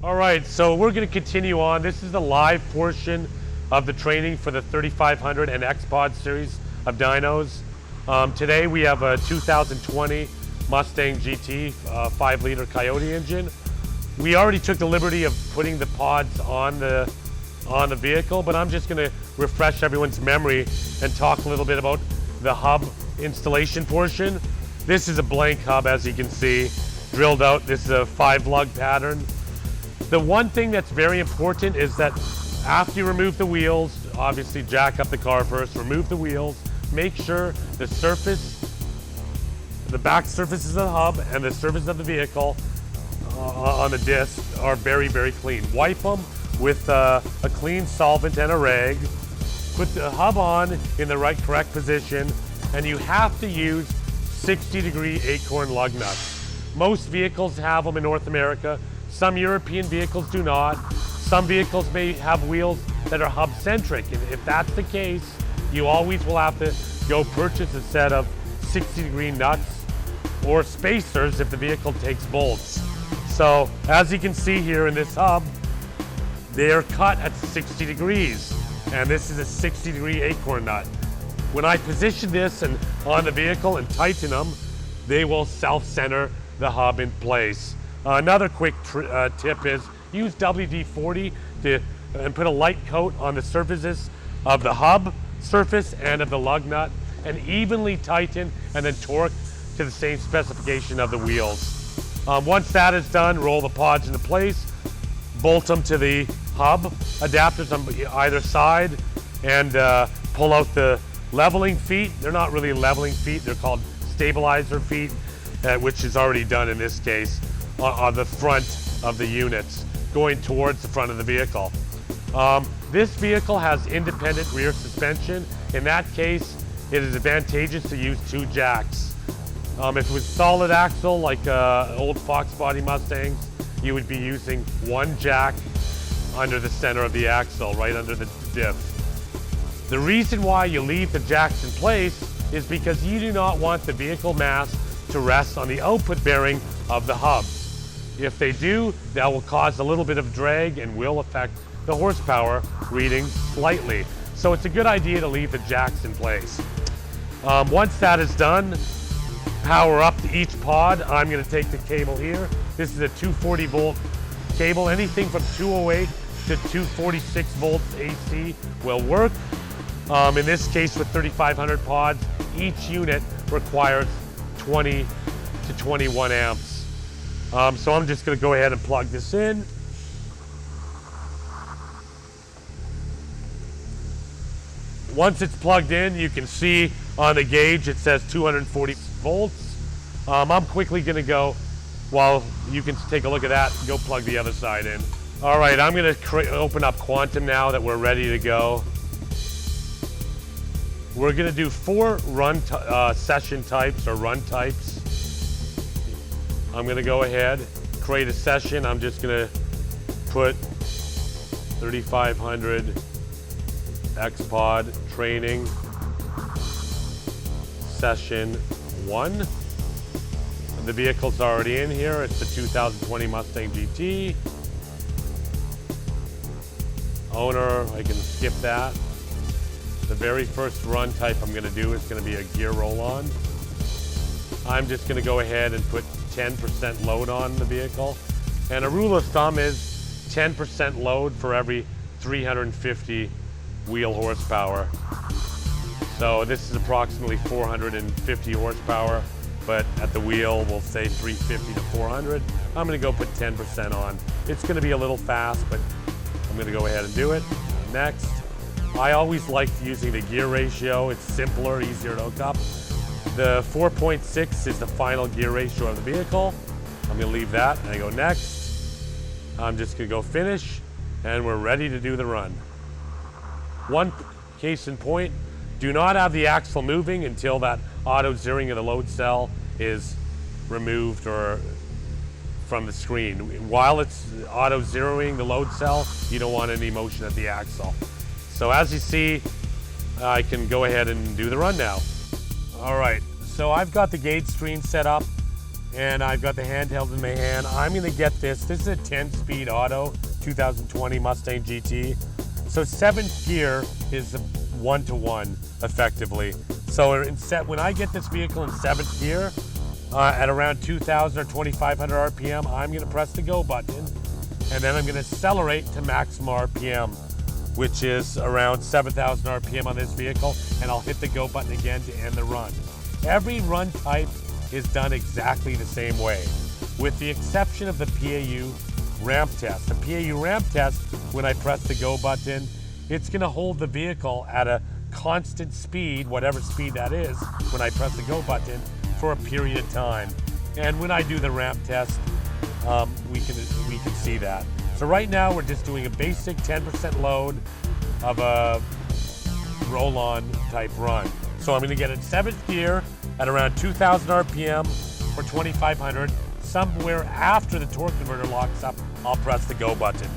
All right, so we're going to continue on. This is the live portion of the training for the 3500 and X-Pod series of dynos. Today we have a 2020 Mustang GT 5-liter Coyote engine. We already took the liberty of putting the pods on the vehicle, but I'm just going to refresh everyone's memory and talk a little bit about the hub installation portion. This is a blank hub, as you can see, drilled out. This is a 5-lug pattern. The one thing that's very important is that after you remove the wheels, obviously jack up the car first, remove the wheels, make sure the surface, the back surfaces of the hub and the surface of the vehicle on the disc are very, very clean. Wipe them with a clean solvent and a rag. Put the hub on in the correct position, and you have to use 60-degree acorn lug nuts. Most vehicles have them in North America. Some European vehicles do not. Some vehicles may have wheels that are hub-centric, and if that's the case, you always will have to go purchase a set of 60-degree nuts or spacers if the vehicle takes bolts. So, as you can see here in this hub, they are cut at 60 degrees, and this is a 60-degree acorn nut. When I position this on the vehicle and tighten them, they will self-center the hub in place. Another quick tip is use WD-40 and put a light coat on the surfaces of the hub surface and of the lug nut, and evenly tighten and then torque to the same specification of the wheels. Once that is done, roll the pods into place, bolt them to the hub adapters on either side, and pull out the leveling feet. They're not really leveling feet, they're called stabilizer feet, which is already done in this case on the front of the units, going towards the front of the vehicle. This vehicle has independent rear suspension. In that case, it is advantageous to use 2 jacks. If it was solid axle like old Fox body Mustangs, you would be using 1 jack under the center of the axle, right under the diff. The reason why you leave the jacks in place is because you do not want the vehicle mass to rest on the output bearing of the hubs. If they do, that will cause a little bit of drag and will affect the horsepower readings slightly. So it's a good idea to leave the jacks in place. Once that is done, power up to each pod. I'm going to take the cable here. This is a 240 volt cable. Anything from 208 to 246 volts AC will work. In this case, with 3,500 pods, each unit requires 20 to 21 amps. So I'm just going to go ahead and plug this in. Once it's plugged in, you can see on the gauge it says 240 volts. I'm quickly going to go, while you can take a look at that, go plug the other side in. All right, I'm going to open up Quantum now that we're ready to go. We're going to do 4 run session types or run types. I'm going to go ahead, create a session. I'm just going to put 3500 X-Pod training session 1. The vehicle's already in here. It's the 2020 Mustang GT. Owner, I can skip that. The very first run type I'm going to do is going to be a gear roll-on. I'm just going to go ahead and put 10% load on the vehicle. And a rule of thumb is 10% load for every 350 wheel horsepower. So this is approximately 450 horsepower, but at the wheel we'll say 350 to 400. I'm going to go put 10% on. It's going to be a little fast, but I'm going to go ahead and do it. Next. I always like using the gear ratio. It's simpler, easier to hook up. The 4.6 is the final gear ratio of the vehicle. I'm going to leave that and I go next. I'm just going to go finish, and we're ready to do the run. One case in point, do not have the axle moving until that auto zeroing of the load cell is removed or from the screen. While it's auto zeroing the load cell, you don't want any motion at the axle. So as you see, I can go ahead and do the run now. All right, so I've got the gauge screen set up, and I've got the handheld in my hand. I'm gonna get this. This is a 10-speed auto, 2020 Mustang GT. So 7th gear is 1-to-1 effectively. So when I get this vehicle in 7th gear, at around 2,000 or 2,500 RPM, I'm gonna press the go button, and then I'm gonna accelerate to maximum RPM, which is around 7,000 RPM on this vehicle, and I'll hit the go button again to end the run. Every run type is done exactly the same way, with the exception of the PAU ramp test. The PAU ramp test, when I press the go button, it's gonna hold the vehicle at a constant speed, whatever speed that is, when I press the go button, for a period of time. And when I do the ramp test, we can see that. So right now we're just doing a basic 10% load of a roll-on type run. So I'm gonna get in 7th gear at around 2,000 RPM or 2,500. Somewhere after the torque converter locks up, I'll press the go button.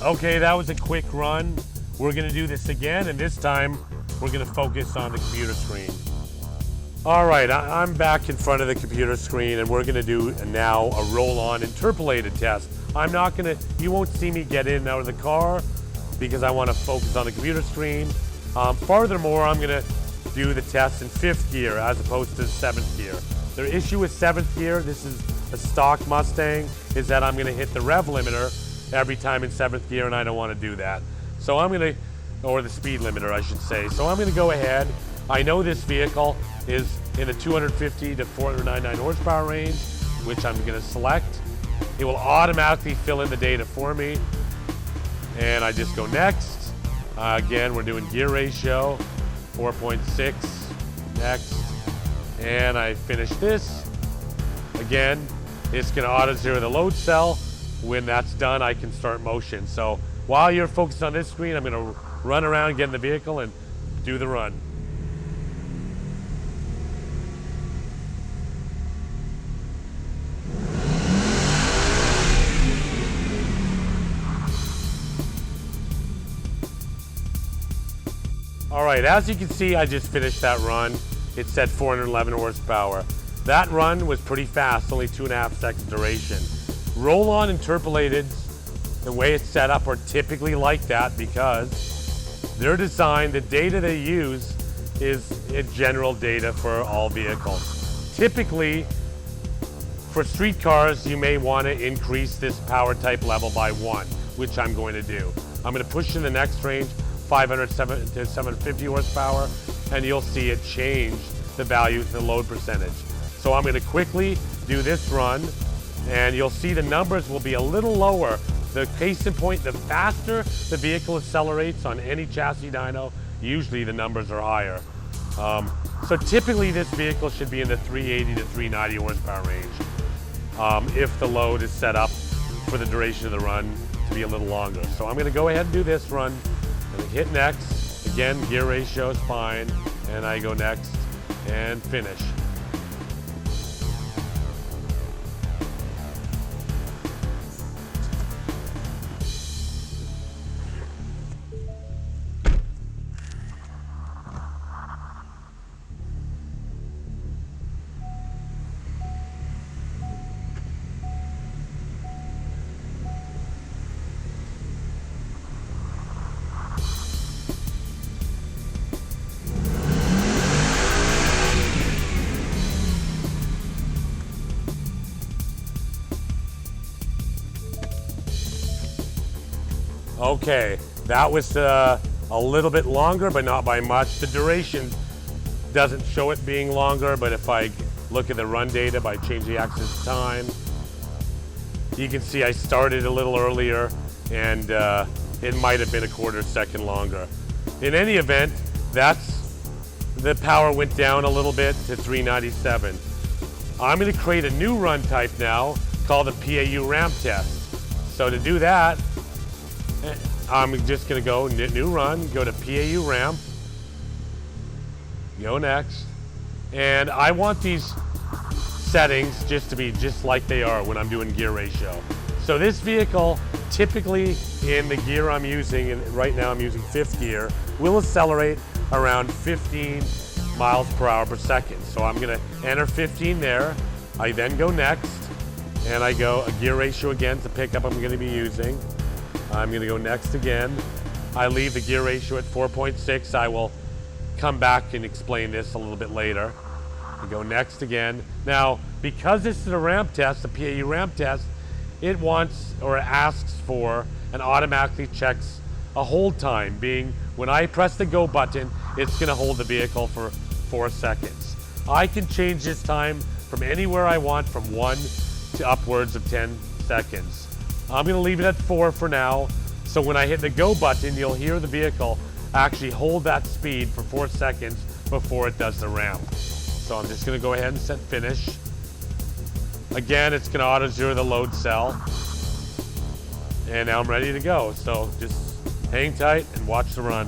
Okay, that was a quick run. We're gonna do this again, and this time we're gonna focus on the computer screen. All right, I'm back in front of the computer screen, and we're gonna do now a roll-on interpolated test. You won't see me get in and out of the car because I wanna focus on the computer screen. Furthermore, I'm gonna do the test in 5th gear as opposed to 7th gear. The issue with 7th gear, this is a stock Mustang, is that I'm gonna hit the rev limiter every time in 7th gear, and I don't want to do that. So or the speed limiter, I should say. So I'm gonna go ahead. I know this vehicle is in the 250 to 499 horsepower range, which I'm gonna select. It will automatically fill in the data for me. And I just go next. Again, we're doing gear ratio, 4.6, next. And I finish this. Again, it's gonna auto zero the load cell. When that's done, I can start motion. So while you're focused on this screen, I'm gonna run around, get in the vehicle, and do the run. All right, as you can see, I just finished that run. It said 411 horsepower. That run was pretty fast, only 2.5 seconds duration. Roll-on interpolated, the way it's set up, are typically like that because they're designed, the data they use is general data for all vehicles. Typically, for street cars, you may want to increase this power type level by 1, which I'm going to do. I'm going to push in the next range, 500 to 750 horsepower, and you'll see it change the value of the load percentage. So I'm going to quickly do this run, and you'll see the numbers will be a little lower. The case in point, the faster the vehicle accelerates on any chassis dyno, usually the numbers are higher. So typically this vehicle should be in the 380 to 390 horsepower range if the load is set up for the duration of the run to be a little longer. So I'm gonna go ahead and do this run, and hit next. Again, gear ratio is fine, and I go next and finish. Okay, that was a little bit longer, but not by much. The duration doesn't show it being longer, but if I look at the run data by changing the axis of time, you can see I started a little earlier, and it might have been a quarter second longer. In any event, that's the power went down a little bit to 397. I'm going to create a new run type now called the PAU ramp test. So to do that, I'm just going to go new run, go to PAU ramp, go next, and I want these settings just to be just like they are when I'm doing gear ratio. So this vehicle, typically in the gear I'm using, and right now I'm using 5th gear, will accelerate around 15 miles per hour per second. So I'm gonna enter 15 there. I then go next, and I go a gear ratio again to pickup I'm gonna be using. I'm gonna go next again. I leave the gear ratio at 4.6. I will come back and explain this a little bit later. I go next again. Now, because this is a ramp test, the PAU ramp test, it wants or asks for and automatically checks a hold time, being when I press the go button, it's gonna hold the vehicle for 4 seconds. I can change this time from anywhere I want, from 1 to upwards of 10 seconds. I'm gonna leave it at 4 for now, so when I hit the go button, you'll hear the vehicle actually hold that speed for 4 seconds before it does the ramp. So I'm just gonna go ahead and set finish. Again, it's gonna auto zero the load cell. And now I'm ready to go. So just hang tight and watch the run.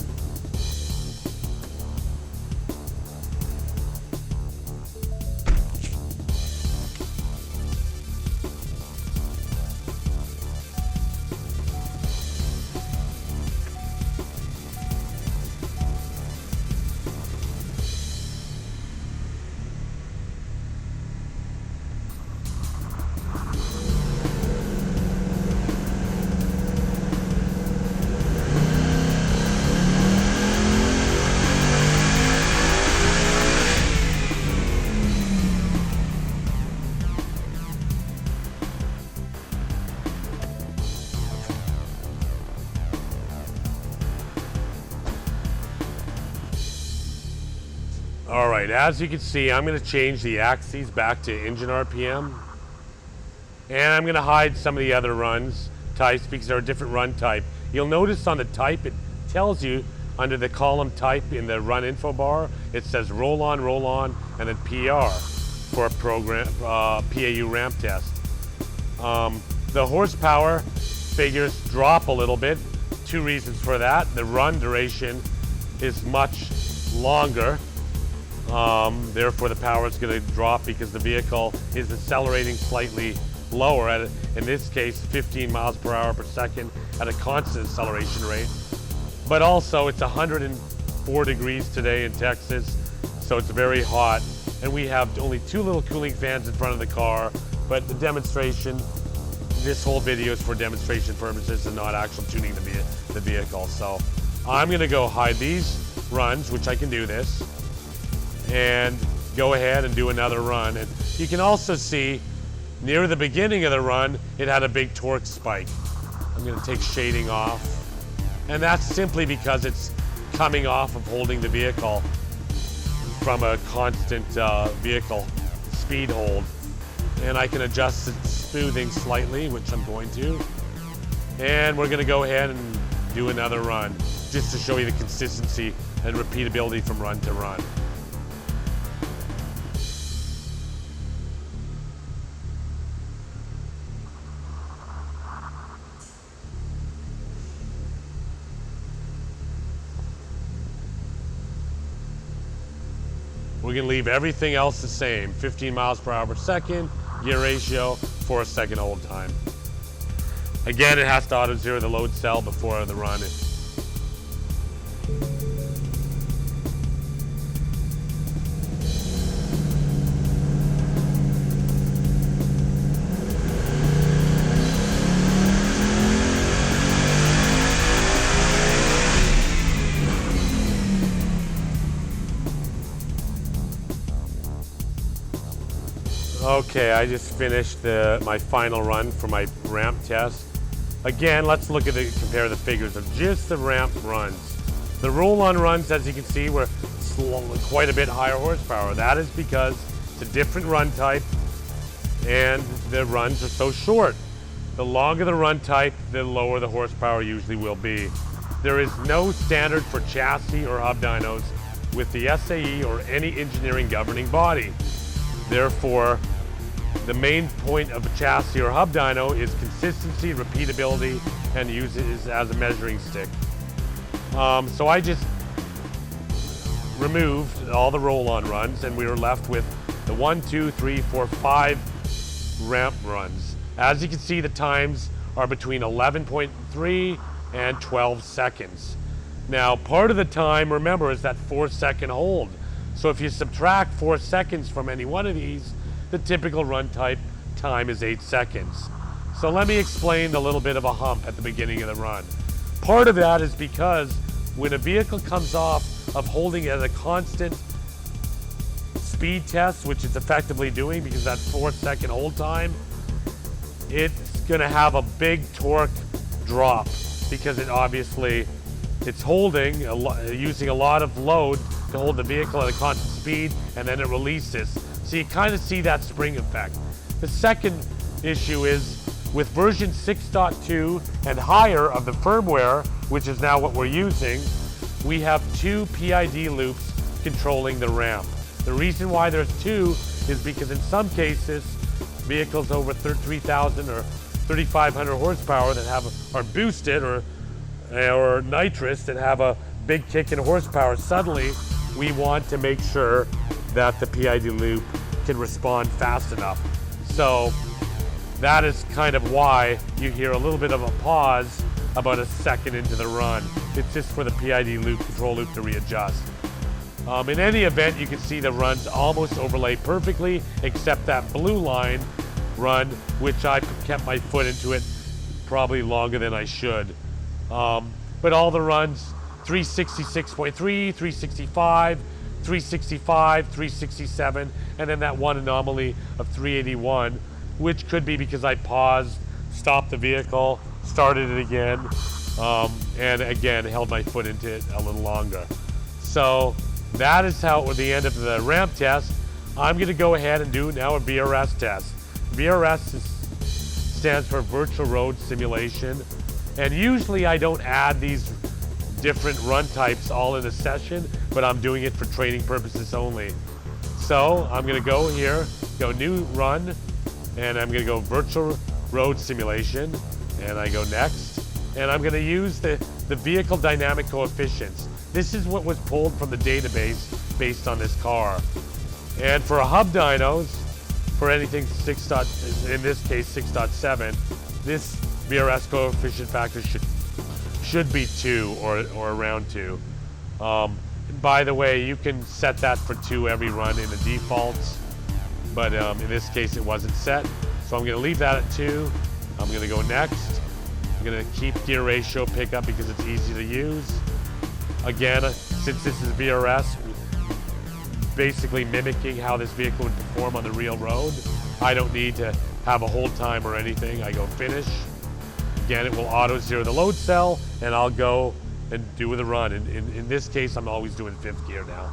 All right, as you can see, I'm gonna change the axes back to engine RPM. And I'm gonna hide some of the other runs types because they're a different run type. You'll notice on the type, it tells you under the column type in the run info bar, it says roll on, and then PR for a program, PAU ramp test. The horsepower figures drop a little bit. 2 reasons for that. The run duration is much longer. Therefore, the power is going to drop because the vehicle is accelerating slightly lower at, in this case, 15 miles per hour per second at a constant acceleration rate. But also, it's 104 degrees today in Texas, so it's very hot. And we have only 2 little cooling fans in front of the car, but the demonstration, this whole video is for demonstration purposes and not actual tuning the vehicle. So I'm going to go hide these runs, which I can do this, and go ahead and do another run. And you can also see near the beginning of the run, it had a big torque spike. I'm gonna take shading off. And that's simply because it's coming off of holding the vehicle from a constant vehicle speed hold. And I can adjust the smoothing slightly, which I'm going to. And we're gonna go ahead and do another run, just to show you the consistency and repeatability from run to run. We're gonna leave everything else the same. 15 miles per hour per second, gear ratio, 4 second hold time. Again, it has to auto zero the load cell before the run. Okay, I just finished my final run for my ramp test. Again, let's look at compare the figures of just the ramp runs. The roll-on runs, as you can see, were quite a bit higher horsepower. That is because it's a different run type and the runs are so short. The longer the run type, the lower the horsepower usually will be. There is no standard for chassis or hub dynos with the SAE or any engineering governing body. Therefore, the main point of a chassis or hub dyno is consistency, repeatability, and uses as a measuring stick. So I just removed all the roll-on runs, and we were left with the 1, 2, 3, 4, 5 ramp runs. As you can see, the times are between 11.3 and 12 seconds. Now, part of the time, remember, is that 4-second hold. So if you subtract 4 seconds from any one of these, the typical run type time is 8 seconds. So let me explain a little bit of a hump at the beginning of the run. Part of that is because when a vehicle comes off of holding it at a constant speed test, which it's effectively doing because that 4-second hold time, it's gonna have a big torque drop because it's holding, using a lot of load to hold the vehicle at a constant speed, and then it releases. So you kind of see that spring effect. The second issue is with version 6.2 and higher of the firmware, which is now what we're using, we have 2 PID loops controlling the ramp. The reason why there's 2 is because in some cases, vehicles over 3,000 or 3,500 horsepower that are boosted or nitrous that have a big kick in horsepower, suddenly we want to make sure that the PID loop can respond fast enough. So that is kind of why you hear a little bit of a pause about a second into the run. It's just for the PID loop, control loop to readjust. In any event, you can see the runs almost overlay perfectly, except that blue line run, which I kept my foot into it probably longer than I should. But all the runs, 366.3, 365, 365, 367, and then that one anomaly of 381, which could be because I paused, stopped the vehicle, started it again, and again held my foot into it a little longer. So that is how, at the end of the ramp test, I'm gonna go ahead and do now a VRS test. VRS stands for Virtual Road Simulation. And usually I don't add these different run types all in a session, but I'm doing it for training purposes only. So I'm gonna go here, go new run, and I'm gonna go Virtual Road Simulation, and I go next. And I'm gonna use the vehicle dynamic coefficients. This is what was pulled from the database based on this car. And for a hub dynos, for anything in this case 6.7, this VRS coefficient factor should be 2 or around 2. By the way, you can set that for 2 every run in the defaults, but in this case it wasn't set. So I'm gonna leave that at 2. I'm gonna go next. I'm gonna keep gear ratio pickup because it's easy to use. Again, since this is VRS, basically mimicking how this vehicle would perform on the real road, I don't need to have a hold time or anything. I go finish. Again, it will auto zero the load cell, and I'll go and do the run. In this case, I'm always doing 5th gear now.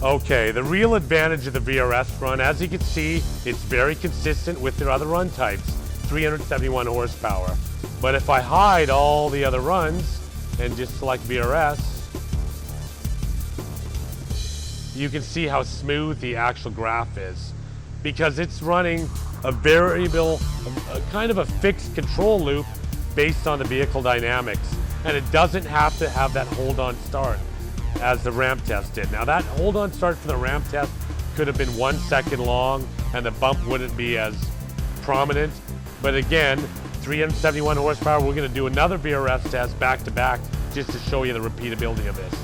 Okay, the real advantage of the VRS run, as you can see, it's very consistent with their other run types, 371 horsepower. But if I hide all the other runs and just select VRS, you can see how smooth the actual graph is, because it's running a variable, kind of a fixed control loop based on the vehicle dynamics, and it doesn't have to have that hold on start as the ramp test did. Now that hold on start for the ramp test could have been 1 second long and the bump wouldn't be as prominent. But again, 371 horsepower, we're gonna do another VRS test back to back just to show you the repeatability of this.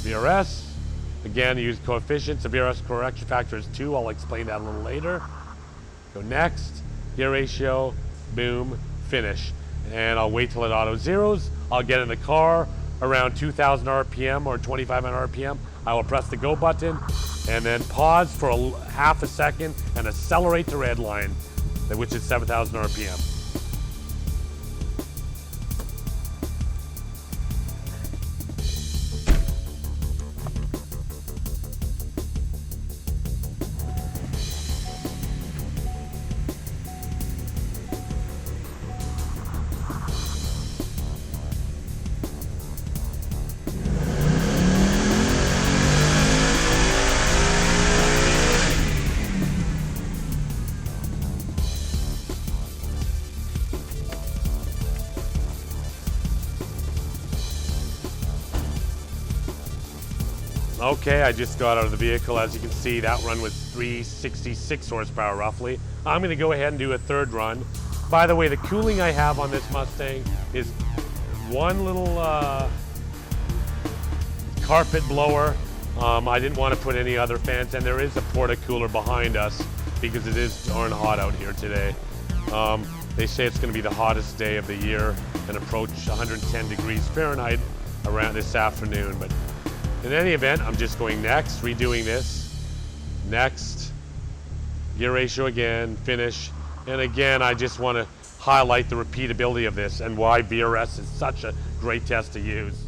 VRS, Again, use coefficients. The VRS correction factor is 2. I'll explain that a little later. Go next, gear ratio, boom, finish. And I'll wait till it auto zeros. I'll get in the car around 2,000 RPM or 2,500 RPM. I will press the go button and then pause for half a second and accelerate to red line, which is 7,000 RPM. Okay, I just got out of the vehicle. As you can see, that run was 366 horsepower roughly. I'm gonna go ahead and do a third run. By the way, the cooling I have on this Mustang is one little carpet blower. I didn't want to put any other fans, and there is a porta cooler behind us because it is darn hot out here today. They say it's gonna be the hottest day of the year and approach 110 degrees Fahrenheit around this afternoon. But in any event, I'm just going next, redoing this. Next, gear ratio again, finish. And again, I just want to highlight the repeatability of this and why VRS is such a great test to use.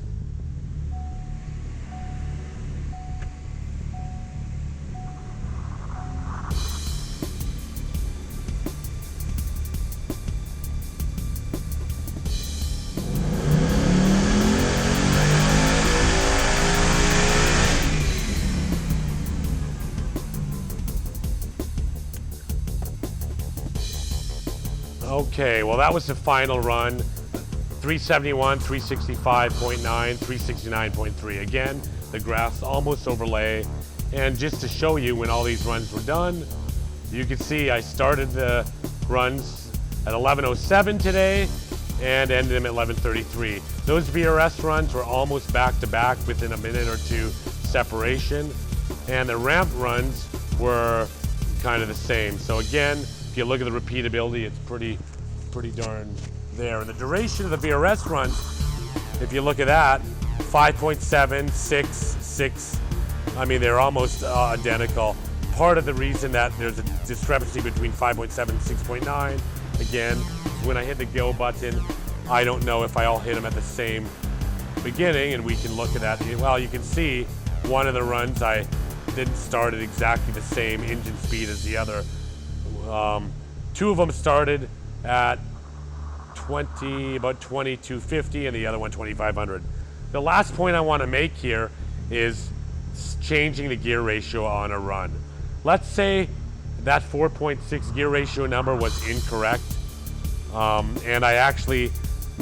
Okay, well that was the final run. 371, 365.9, 369.3. Again, the graphs almost overlay. And just to show you when all these runs were done, you can see I started the runs at 11:07 today and ended them at 11:33. Those VRS runs were almost back to back within a minute or two separation. And the ramp runs were kind of the same. So again, if you look at the repeatability, it's pretty darn there. And the duration of the VRS runs, if you look at that, 5.7, 6, 6. I mean, they're almost identical. Part of the reason that there's a discrepancy between 5.7 and 6.9, again, when I hit the go button, I don't know if I all hit them at the same beginning, and we can look at that. Well, you can see one of the runs I didn't start at exactly the same engine speed as the other. Two of them started at about 2250 and the other one 2500. The last point I want to make here is changing the gear ratio on a run. Let's say that 4.6 gear ratio number was incorrect, and I actually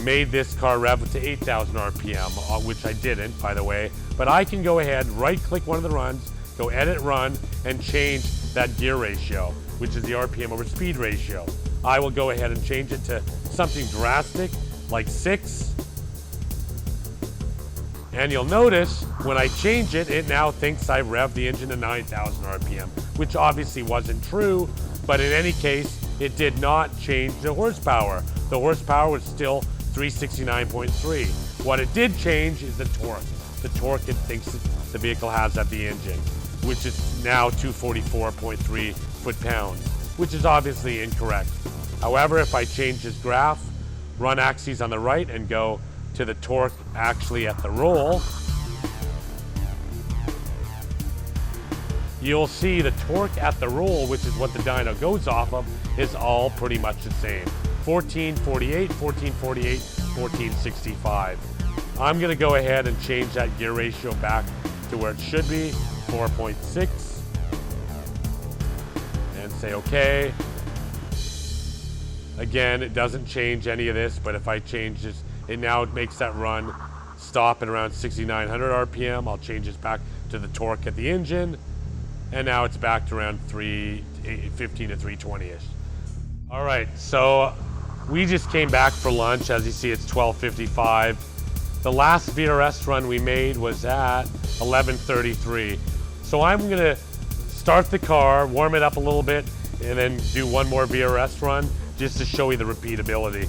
made this car rev to 8,000 RPM, which I didn't, by the way. But I can go ahead, right-click one of the runs, go edit run, and change that gear ratio, which is the RPM over speed ratio. I will go ahead and change it to something drastic, like 6. And you'll notice when I change it, it now thinks I revved the engine to 9,000 RPM, which obviously wasn't true, but in any case, it did not change the horsepower. The horsepower was still 369.3. What it did change is the torque. The torque it thinks the vehicle has at the engine, which is now 244.3 foot-pounds, which is obviously incorrect. However, if I change this graph, run axes on the right and go to the torque actually at the roll, you'll see the torque at the roll, which is what the dyno goes off of, is all pretty much the same. 1448, 1448, 1465. I'm gonna go ahead and change that gear ratio back to where it should be, 4.6, and say okay. Again, it doesn't change any of this, but if I change this, it now makes that run stop at around 6,900 RPM. I'll change this back to the torque at the engine, and now it's back to around 315 to 320-ish. All right, so we just came back for lunch. As you see, it's 12:55. The last VRS run we made was at 11:33. So I'm gonna start the car, warm it up a little bit, and then do one more VRS run just to show you the repeatability.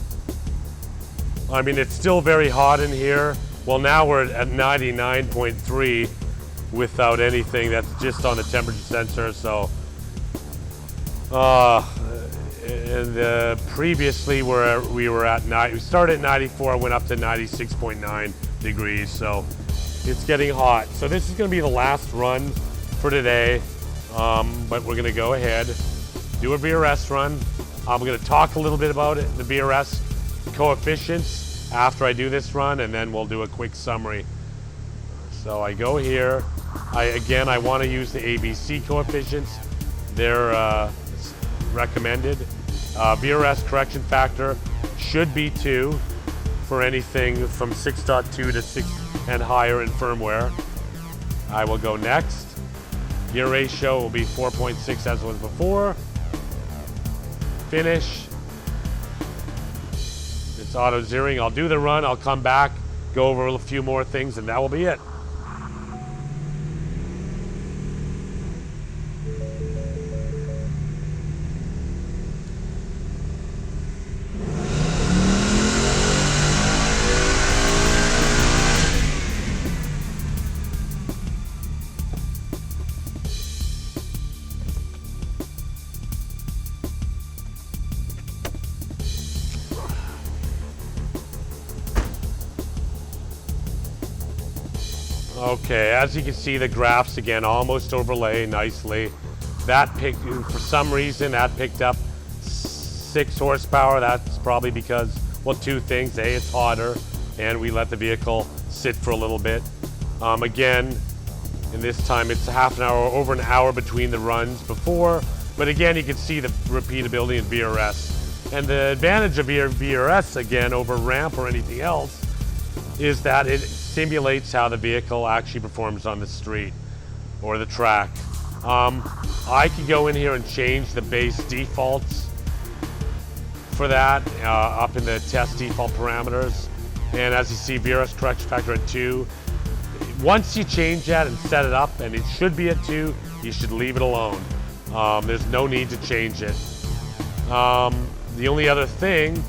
I mean, it's still very hot in here. Well, now we're at 99.3 without anything. That's just on the temperature sensor. So, and previously we were at we started at 94, went up to 96.9 degrees. So it's getting hot. So this is going to be the last run for today. But we're going to go ahead, do a VRS run. I'm going to talk a little bit about it, the VRS coefficients after I do this run, and then we'll do a quick summary. So I go here. I want to use the ABC coefficients. They're recommended. VRS correction factor should be 2 for anything from 6.2 to 6 and higher in firmware. I will go next. Gear ratio will be 4.6 as was before. Finish. It's auto zeroing. I'll do the run. I'll come back, go over a few more things, and that will be it. Okay, as you can see, the graphs again almost overlay nicely. That picked, for some reason, that picked up 6 horsepower. That's probably because, well, 2 things. A, it's hotter, and we let the vehicle sit for a little bit. Again, and this time it's half an hour, over an hour between the runs before. But again, you can see the repeatability in VRS. And the advantage of VRS, again, over ramp or anything else, is that it simulates how the vehicle actually performs on the street or the track. I can go in here and change the base defaults for that up in the test default parameters. And as you see, VRS correction factor at 2. Once you change that and set it up, and it should be at 2, you should leave it alone. There's no need to change it. The only other thing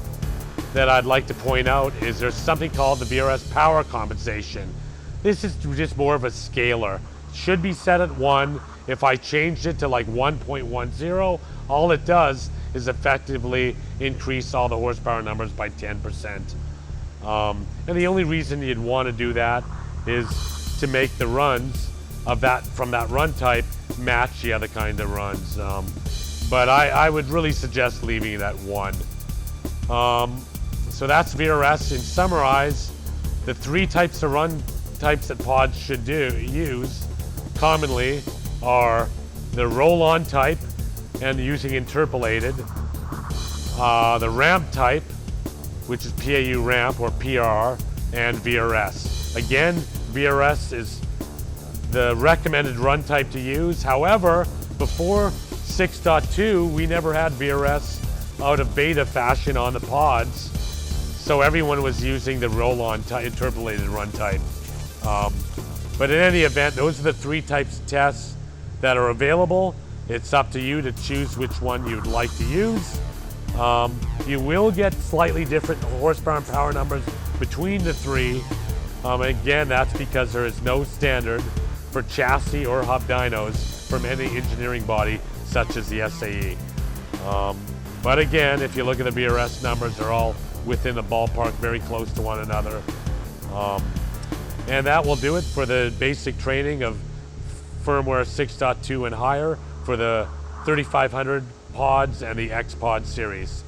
that I'd like to point out is there's something called the VRS power compensation. This is just more of a scaler. Should be set at 1. If I changed it to like 1.10, all it does is effectively increase all the horsepower numbers by 10%. And the only reason you'd want to do that is to make the runs of that from that run type match the other kind of runs. But I would really suggest leaving it at 1. So that's VRS. In summarize, the 3 types of run types that pods should use commonly are the roll-on type and using interpolated, the ramp type, which is PAU ramp or PR, and VRS. Again, VRS is the recommended run type to use. However, before 6.2, we never had VRS out of beta fashion on the pods. So everyone was using the roll-on interpolated run type. But in any event, those are the 3 types of tests that are available. It's up to you to choose which one you'd like to use. You will get slightly different horsepower and power numbers between the 3. Again, that's because there is no standard for chassis or hub dynos from any engineering body such as the SAE. But again, if you look at the VRS numbers, they're all within the ballpark, very close to one another. And that will do it for the basic training of firmware 6.2 and higher for the 3500 pods and the X Pod series.